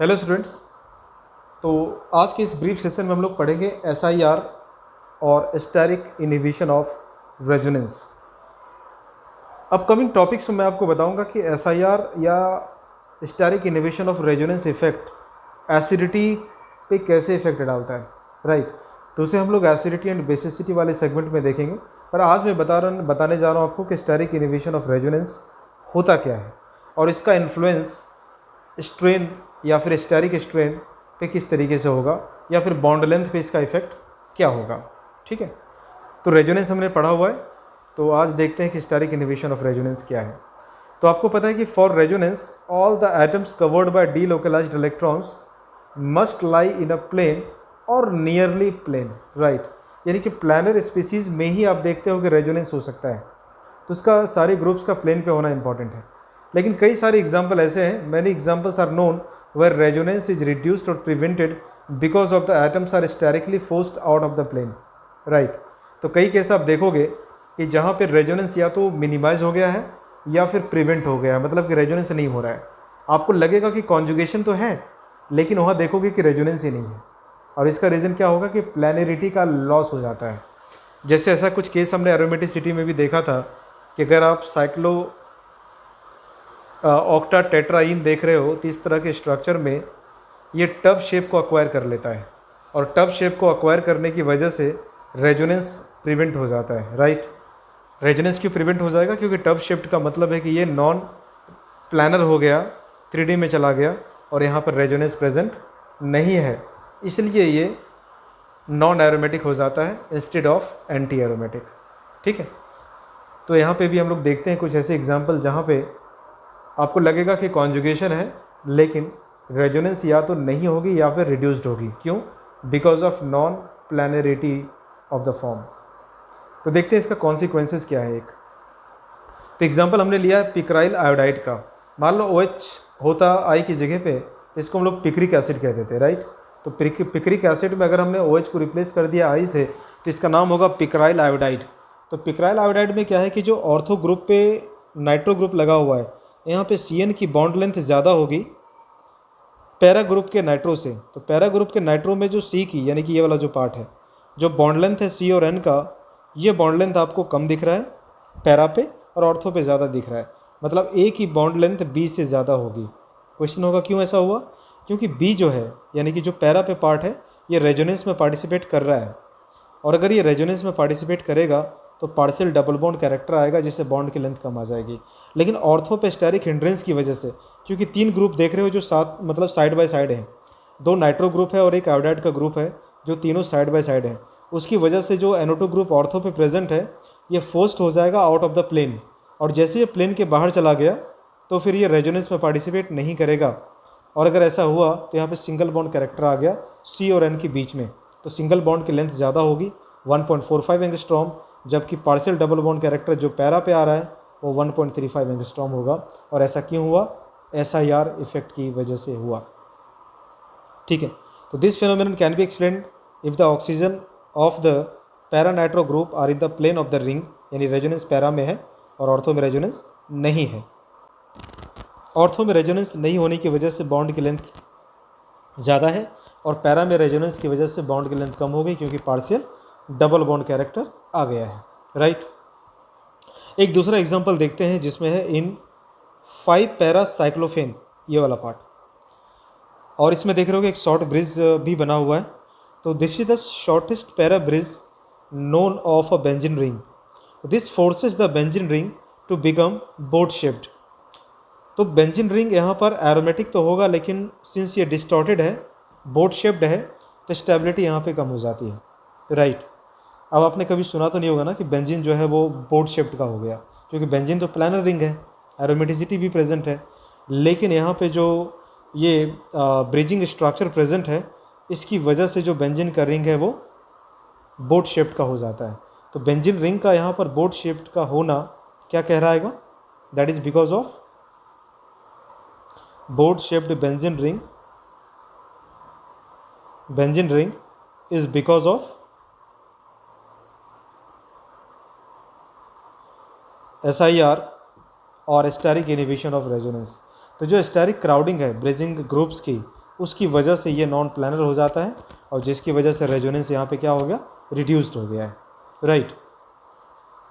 Hello students. तो आज के इस ब्रीफ सेशन में हम लोग पढ़ेंगे SIR और steric inhibition of resonance. Upcoming topics में मैं आपको बताऊंगा कि SIR या steric inhibition of resonance effect acidity पे कैसे इफेक्ट डालता है, राइट। तो उसे हम लोग एसिडिटी एंड बेसिसिटी वाले सेगमेंट में देखेंगे। पर आज मैं बताने जा रहा हूँ आपको कि स्टेरिक इनहिबिशन ऑफ रेजोनेंस होता क्या है और इसका इन्फ्लुएंस स्ट्रेन या फिर स्टेरिक स्ट्रेन पे किस तरीके से होगा, या फिर बॉन्ड लेंथ पे इसका इफेक्ट क्या होगा। ठीक है, तो रेजोनेंस हमने पढ़ा हुआ है, तो आज देखते हैं कि स्टेरिक इनहिबिशन ऑफ रेजोनेंस क्या है। तो आपको पता है कि for resonance all the atoms covered by delocalized electrons must lie in a plane और नियरली प्लेन, राइट। यानी कि प्लानर स्पीसीज में ही आप देखते हो कि रेजोनेंस हो सकता है, तो उसका सारे ग्रुप्स का प्लेन पे होना इंपॉर्टेंट है। लेकिन कई सारे एग्जाम्पल ऐसे हैं, many examples are known where resonance is reduced और prevented because of the atoms are sterically forced out of the plane, right. तो कई केस आप देखोगे कि जहाँ पे रेजोनेंस या तो मिनिमाइज हो गया है या फिर प्रिवेंट हो गया है, मतलब कि रेजोनेंस नहीं हो रहा है। आपको लगेगा कि कॉन्जुगेशन तो है, लेकिन वहाँ देखोगे कि रेजोनेंस ही नहीं है। और इसका रीज़न क्या होगा कि प्लानरिटी का लॉस हो जाता है। जैसे ऐसा कुछ केस हमने एरोमेटिसिटी में भी देखा था कि अगर आप साइक्लो ऑक्टा टेट्राइन देख रहे हो, तो इस तरह के स्ट्रक्चर में ये टब शेप को अक्वायर कर लेता है, और टब शेप को अक्वायर करने की वजह से रेजोनेंस प्रिवेंट हो जाता है, राइट। रेजोनेंस क्यों प्रिवेंट हो जाएगा? क्योंकि टब शेप्ड का मतलब है कि ये नॉन प्लानर हो गया, 3D में चला गया, और यहाँ पर रेजोनेंस प्रेजेंट नहीं है, इसलिए ये नॉन एरोमेटिक हो जाता है इंस्टेड ऑफ एंटी एरोमेटिक। ठीक है, तो यहाँ पे भी हम लोग देखते हैं कुछ ऐसे एग्जाम्पल जहाँ पे आपको लगेगा कि कॉन्जुगेशन है, लेकिन रेजोनेंस या तो नहीं होगी या फिर रिड्यूस्ड होगी। क्यों? Because of non planarity of the form. तो देखते हैं इसका कॉन्सिक्वेंसेस क्या है। एक तो एग्जांपल हमने लिया है पिक्राइल आयोडाइड का। मान लो OH होता I की जगह पे, इसको हम लोग पिक्रिक एसिड कह देते हैं, राइट। तो पिक्रिक एसिड में अगर हमने OH को रिप्लेस कर दिया I से, तो इसका नाम होगा पिक्राइल आयोडाइड। तो पिक्राइल आयोडाइड में क्या है कि जो ऑर्थो ग्रुप पे नाइट्रो ग्रुप लगा हुआ है, यहाँ पे CN की बॉन्ड लेंथ ज़्यादा होगी पैरा ग्रुप के नाइट्रो से। तो पैरा ग्रुप के नाइट्रो में जो C की, यानी कि ये वाला जो पार्ट है, जो बॉन्ड लेंथ है C और N का, ये बॉन्ड लेंथ आपको कम दिख रहा है पैरा पे, और ऑर्थो पे ज़्यादा दिख रहा है। मतलब A की बॉन्ड लेंथ B से ज़्यादा होगी। क्वेश्चन होगा क्यों ऐसा हुआ? क्योंकि B जो है, यानी कि जो पैरा पे पार्ट है, ये रेजोनेंस में पार्टिसिपेट कर रहा है, और अगर ये रेजोनेंस में पार्टिसिपेट करेगा तो पार्शियल डबल बॉन्ड कैरेक्टर आएगा, जिससे बॉन्ड की लेंथ कम आ जाएगी। लेकिन ऑर्थो पे स्टेरिक हिंड्रेंस की वजह से, क्योंकि 3 ग्रुप देख रहे हो जो साथ मतलब साइड बाय साइड हैं, 2 नाइट्रो ग्रुप है और एक आयोडाइड का ग्रुप है, जो तीनों साइड बाय साइड हैं, उसकी वजह से जो NO2 ग्रुप ऑर्थो पे प्रेजेंट है, ये फोर्स्ड हो जाएगा आउट ऑफ द प्लेन, और जैसे ये प्लेन के बाहर चला गया तो फिर ये रेजोनेंस में पार्टिसिपेट नहीं करेगा। और अगर ऐसा हुआ तो यहाँ पर सिंगल बॉन्ड कैरेक्टर आ गया C और N के बीच में, तो सिंगल बॉन्ड की लेंथ ज़्यादा होगी 1.45 एंगस्ट्रॉम, जबकि पार्शियल डबल बॉन्ड कैरेक्टर जो पैरा पे आ रहा है वो 1.35 एंगस्ट्रॉम होगा। और ऐसा क्यों हुआ? SIR इफेक्ट की वजह से हुआ। ठीक है, तो this phenomenon can be explained if the oxygen of the para nitro group are in the plane of the ring, यानी रेजोनेंस पैरा में है और ऑर्थो में रेजोनेंस नहीं है। ऑर्थो में रेजोनेंस नहीं होने की वजह से बॉन्ड की लेंथ ज़्यादा है, और पैरा में रेजोनेंस की वजह से बॉन्ड की लेंथ कम हो गई, क्योंकि पार्शियल डबल बॉन्ड कैरेक्टर आ गया है, राइट। एक दूसरा एग्जांपल देखते हैं जिसमें है इन 5 पैरा साइक्लोफेन, ये वाला पार्ट, और इसमें देख रहे हो कि एक शॉर्ट ब्रिज भी बना हुआ है। तो this is the shortest para bridge known of a benzene ring. This forces the benzene ring to become boat shaped. तो बेंजीन रिंग यहाँ पर एरोमेटिक तो होगा, लेकिन सिंस ये डिस्टॉर्टेड है, बोट शेप्ड है, तो स्टेबिलिटी यहाँ पे कम हो जाती है, राइट। अब आपने कभी सुना तो नहीं होगा ना कि बेंजीन जो है वो बोट शेप्ड का हो गया, क्योंकि बेंजीन तो प्लानर रिंग है, एरोमेटिसिटी भी प्रेजेंट है, लेकिन यहाँ पे जो ये ब्रिजिंग स्ट्रक्चर प्रेजेंट है, इसकी वजह से जो बेंजीन का रिंग है वो बोट शेप्ड का हो जाता है। तो बेंजीन रिंग का यहाँ पर बोट शेप्ड का होना क्या कह रहा है? That is because of boat shaped benzene ring is because of SIR और स्टेरिक इनहिबिशन ऑफ रेजोनेंस। तो जो स्टेरिक क्राउडिंग है ब्रिजिंग ग्रुप्स की, उसकी वजह से ये नॉन प्लानर हो जाता है और जिसकी वजह से रेजोनेंस यहाँ पे क्या हो गया, रिड्यूस्ड हो गया है, राइट।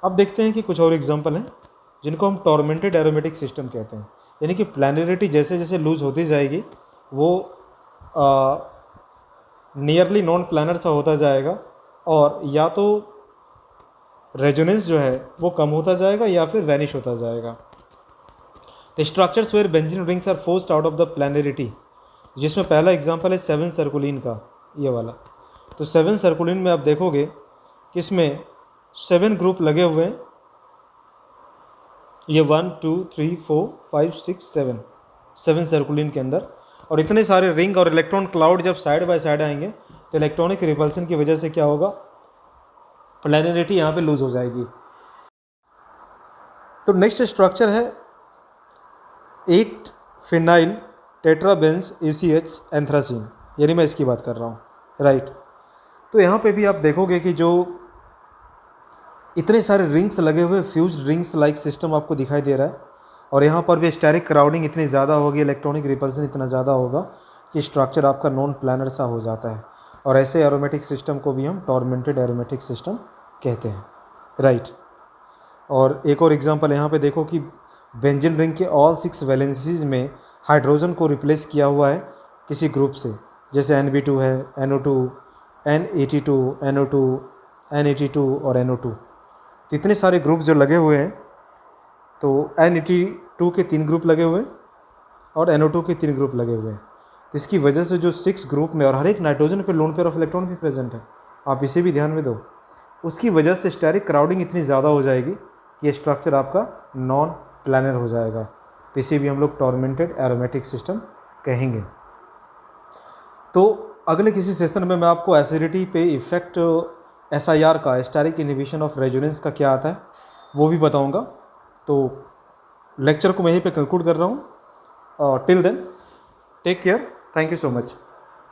अब देखते हैं कि कुछ और एग्जांपल हैं जिनको हम टॉर्मेंटेड एरोमेटिक सिस्टम कहते हैं, यानी कि प्लानरिटी जैसे जैसे लूज होती जाएगी वो नियरली नॉन प्लानर सा होता जाएगा और या तो रेजोनेंस जो है वो कम होता जाएगा या फिर वैनिश होता जाएगा। The structures where benzene rings are forced out of the planarity, जिसमें पहला एग्जांपल है 7 सर्कुलिन का, ये वाला। तो 7 सर्कुलिन में आप देखोगे कि इसमें 7 ग्रुप लगे हुए हैं, ये 1 2 3 4 5 6 7 सर्कुलिन के अंदर, और इतने सारे रिंग और इलेक्ट्रॉन क्लाउड जब साइड बाय साइड आएंगे तो इलेक्ट्रॉनिक रिपल्सन की वजह से क्या होगा, प्लानरिटी यहाँ पे लूज हो जाएगी। तो नेक्स्ट स्ट्रक्चर है 8 फिनाइल टेट्राबेंज ACH एंथ्रासीन, यानी मैं इसकी बात कर रहा हूँ, राइट। तो यहाँ पे भी आप देखोगे कि जो इतने सारे रिंग्स लगे हुए फ्यूज रिंग्स लाइक सिस्टम आपको दिखाई दे रहा है, और यहाँ पर भी स्टेरिक क्राउडिंग इतनी ज़्यादा होगी, इलेक्ट्रॉनिक रिपल्सन इतना ज़्यादा होगा कि स्ट्रक्चर आपका नॉन प्लानर सा हो जाता है, और ऐसे एरोमेटिक सिस्टम को भी हम टॉर्मेंटेड एरोमेटिक सिस्टम कहते हैं, राइट। और एक और एग्जांपल यहाँ पे देखो कि बेंजीन रिंग के ऑल 6 वैलेंसीज में हाइड्रोजन को रिप्लेस किया हुआ है किसी ग्रुप से, जैसे NB2 है, NO2, N82, NO2, N82 और NO2। तो इतने सारे ग्रुप जो लगे हुए हैं, तो N82 के 3 ग्रुप लगे हुए हैं और NO2 के 3 ग्रुप लगे हुए हैं। तो इसकी वजह से जो 6 ग्रुप में, और हर एक नाइट्रोजन पे लोन पेयर ऑफ इलेक्ट्रॉन भी प्रेजेंट है, आप इसे भी ध्यान में दो, उसकी वजह से स्टेरिक क्राउडिंग इतनी ज़्यादा हो जाएगी कि ये स्ट्रक्चर आपका नॉन प्लानर हो जाएगा। तो इसे भी हम लोग टॉर्मेंटेड एरोमेटिक सिस्टम कहेंगे। तो अगले किसी सेशन में मैं आपको एसिडिटी पे इफेक्ट SIR का, स्टेरिक इनहिबिशन ऑफ रेजोनेंस का क्या आता है, वो भी बताऊंगा। तो लेक्चर को मैं यहीं पे कंक्लूड कर रहा हूँ। Till then take care, thank you so much.